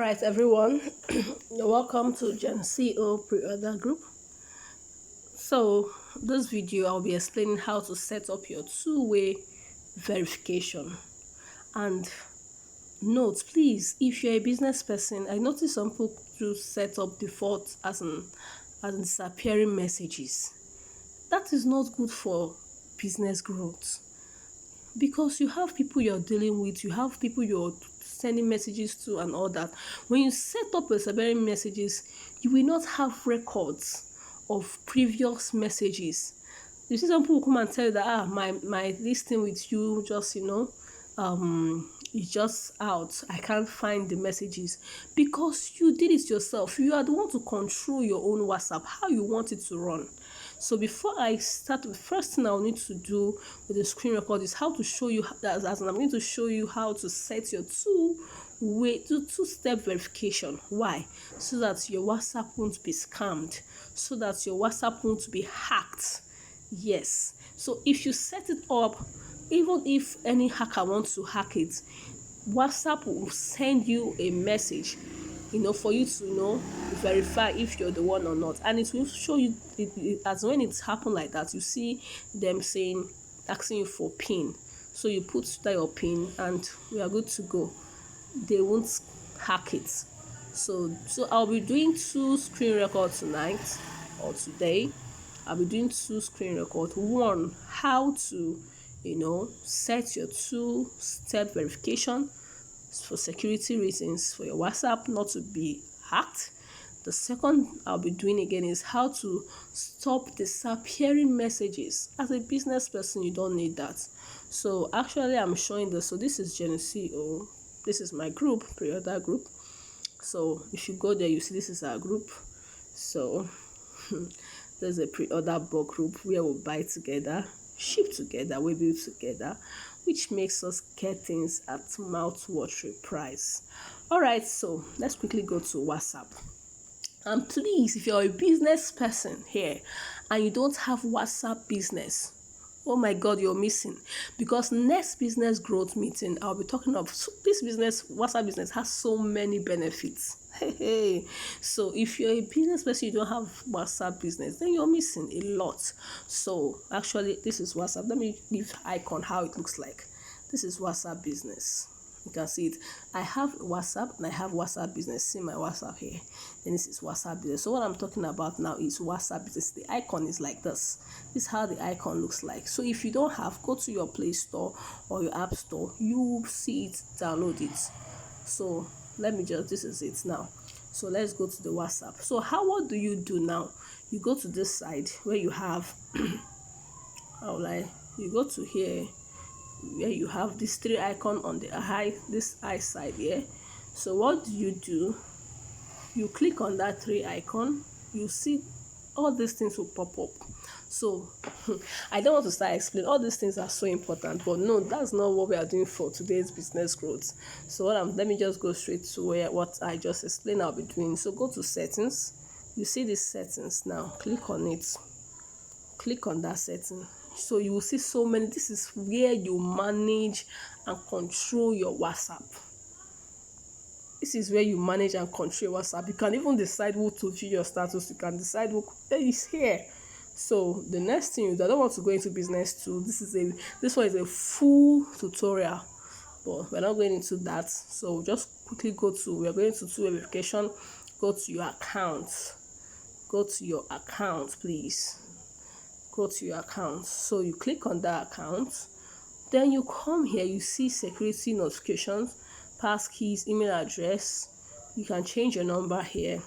All right, everyone, you're welcome to Gen CO pre-order group. So, this video I'll be explaining how to set up your two-way verification. And note, please, if you're a business person, I notice some people do set up default as in disappearing messages. That is not good for business growth, because you have people you're dealing with, you have people you're sending messages to and all that. When you set up your disappearing messages, you will not have records of previous messages. You see some people come and tell you that my listing with you just it's just out, I can't find the messages, because you did it yourself. You are the one to control your own WhatsApp, how you want it to run. So before I start, the first thing I'll need to do with the screen record is how to show you that, as I'm going to show you how to set your two-step verification. Why? So that your WhatsApp won't be scammed, so that your WhatsApp won't be hacked. Yes. So if you set it up, even if any hacker wants to hack it, WhatsApp will send you a message, for you to verify if you're the one or not, and it will show you as when it's happened like that. You see them asking you for PIN, so you put that your PIN and we are good to go. They won't hack it. So I'll be doing two screen records tonight or today. I'll be doing two screen records. One, how to set your two-step verification for security reasons, for your WhatsApp not to be hacked. The second I'll be doing again is how to stop disappearing messages. As a business person, you don't need that. So actually I'm showing this. So this is Gen CO. This is my group, pre-order group. So if you go there, you see this is our group. So there's a pre-order bulk group where we'll buy together, ship together, we build together, which makes us get things at mouth-watering price. All right, so let's quickly go to WhatsApp. And please, if you're a business person here and you don't have WhatsApp business, oh my God, you're missing. Because next business growth meeting, I'll be talking of this business. WhatsApp business has so many benefits. Hey. So if you're a business person, you don't have WhatsApp business, then you're missing a lot. So actually, this is WhatsApp. Let me give icon how it looks like. This is WhatsApp business. You can see it. I have WhatsApp and I have WhatsApp business. See my WhatsApp here. Then this is WhatsApp business. So what I'm talking about now is WhatsApp business. The icon is like this. This is how the icon looks like. So if you don't have, go to your Play Store or your App Store. You see it, download it. So this is it now. So let's go to the WhatsApp. So what do you do now? You go to this side where you have you go to here where you have this three icon on the this eye side here. So what do? You click on that three icon, you see all these things will pop up. So I don't want to start explaining. All these things are so important, but no, that's not what we are doing for today's business growth. So let me just go straight to what I just explained I'll be doing. So go to settings. You see these settings now. Click on it. Click on that setting. So you will see so many. This is where you manage and control your WhatsApp. This is where you manage and control your WhatsApp. You can even decide who to view your status. You can decide who is here. So the next thing is, I don't want to go into business too. This one is a full tutorial, but we're not going into that. So just quickly we're going to two verification. Go to your account. Go to your account, please. Go to your account. So you click on that account. Then you come here. You see security notifications, passkeys, email address. You can change your number here.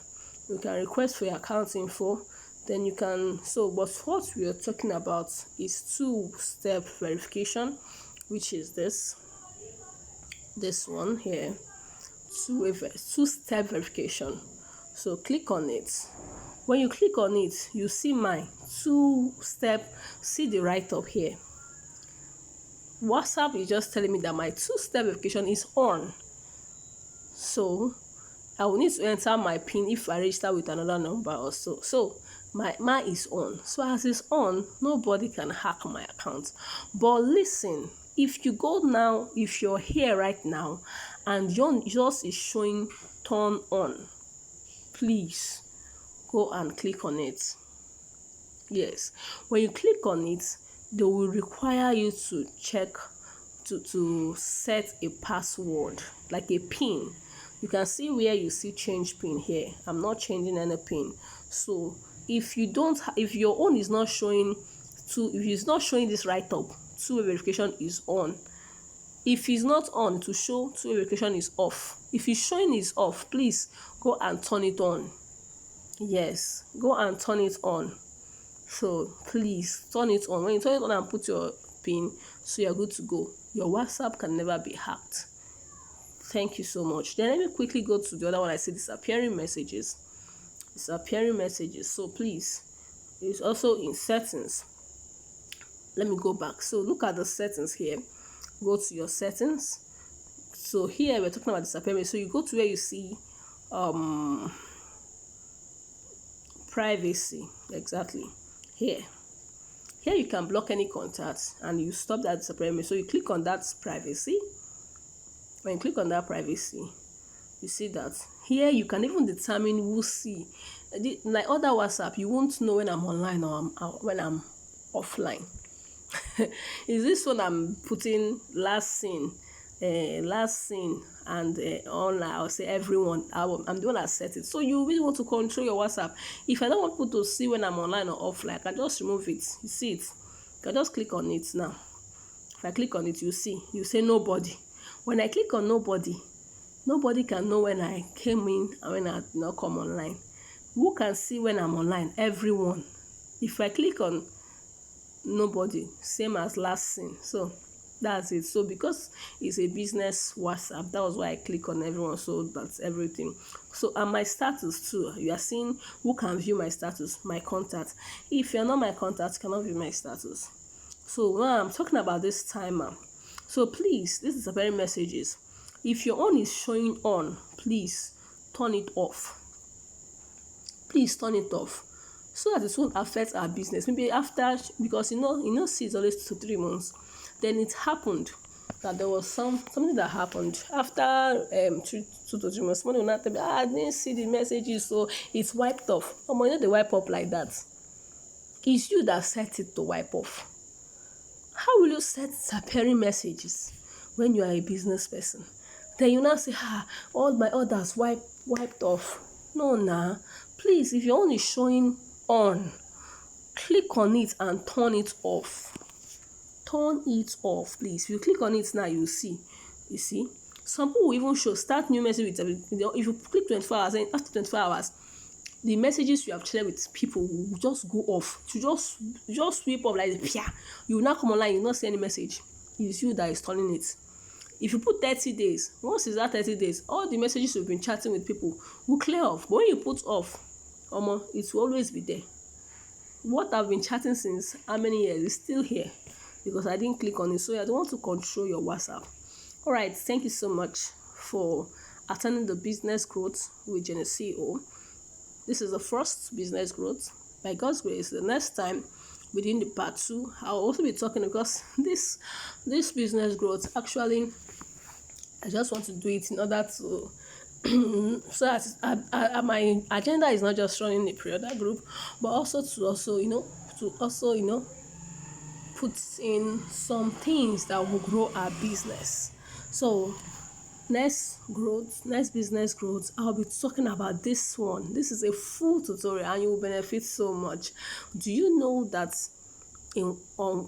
You can request for your account info. Then you can, but what we are talking about is two-step verification, which is this one here, two-step verification. So click on it. When you click on it, you see my two-step, see the write-up here. WhatsApp is just telling me that my two-step verification is on. So I will need to enter my PIN if I register with another number or so. So mine is on. So as it's on, nobody can hack my account. But listen, if you go now, if you're here right now and yours is showing turn on, please go and click on it. Yes, when you click on it, they will require you to check to set a password, like a pin. You can see where you see change pin here. I'm not changing any pin. So if you don't if your own is not showing if it's not showing this right up, two-way verification is on. If it's not on, to show two-way verification is off. If it's showing is off, please go and turn it on. Yes, go and turn it on. So please turn it on. When you turn it on and put your pin, so you're good to go. Your WhatsApp can never be hacked. Thank you so much. Then let me quickly go to the other one. I see disappearing messages. Disappearing messages. So please, it's also in settings. Let me go back. So look at the settings here. Go to your settings. So here we're talking about disappearing. So you go to where you see privacy. Exactly. Here you can block any contacts and you stop that disappearing. So you click on that privacy. When you click on that privacy, you see that here you can even determine who see. Like other WhatsApp, you won't know when I'm online or when I'm offline. Is this one I'm putting last seen and online? I'll say everyone. I'm the one that set it. So you really want to control your WhatsApp. If I don't want people to see when I'm online or offline, I can just remove it. You see it? You can just click on it now. If I click on it, you say nobody. When I click on nobody can know when I came in and when I did not come online. Who can see when I'm online? Everyone. If I click on nobody, same as last seen. So that's it. So because it's a business WhatsApp, that was why I click on everyone. So that's everything. So and my status too, you are seeing who can view my status, my contact. If you're not my contact, you cannot view my status. So when I'm talking about this timer, so please, this is a very messages. If your own is showing on, please turn it off. Please turn it off, so that it won't affect our business. Maybe after, because see, it's always 2 to 3 months. Then it happened that there was something that happened after 2 to 3 months. Someone will not tell me, I didn't see the messages, so it's wiped off. They wipe up like that. It's you that set it to wipe off. How will you set disappearing messages when you are a business person? Then you now say, all my orders wiped off. No, nah. Please, if your own is showing on, click on it and turn it off. Turn it off, please. If you click on it now, you see. You see? Some people will even sstart new message with, if you click 24 hours, and after 24 hours, the messages you have shared with people will just go off. To just sweep up like the you will not come online, you will not see any message. It's you that is turning it. If you put 30 days, once it's that 30 days, all the messages you've been chatting with people will clear off. But when you put off, it will always be there. What I've been chatting since how many years is still here because I didn't click on it. So I don't want to control your WhatsApp. All right, thank you so much for attending the business growth with CEO. This is the first business growth. By God's grace, the next time within the part 2, I'll also be talking, because this business growth, actually, I just want to do it in order to so that my agenda is not just running a pre-order group, but also to put in some things that will grow our business. So next business growth, I'll be talking about this one. This is a full tutorial and you will benefit so much. Do you know that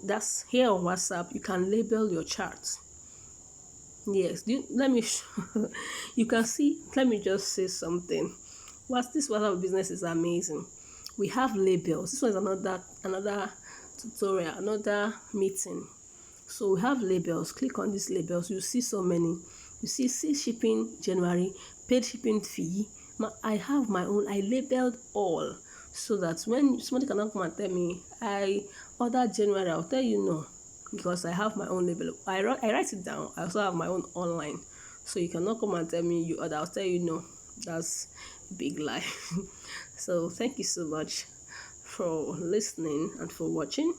that's here on WhatsApp you can label your charts? Yes, you can see. Let me just say something. This WhatsApp business is amazing. We have labels. This one is another tutorial, another meeting. So we have labels. Click on these labels. You see so many. You see shipping January, paid shipping fee. I have my own. I labeled all, so that when somebody cannot come and tell me I ordered January, I'll tell you no, because I have my own label. I write it down. I also have my own online, so you cannot come and tell me you order. I'll tell you no. That's a big lie. So thank you so much for listening and for watching,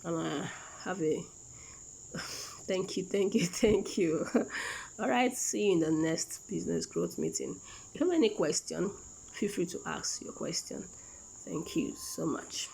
and have a thank you. All right, see you in the next business growth meeting. If you have any question, feel free to ask your question. Thank you so much.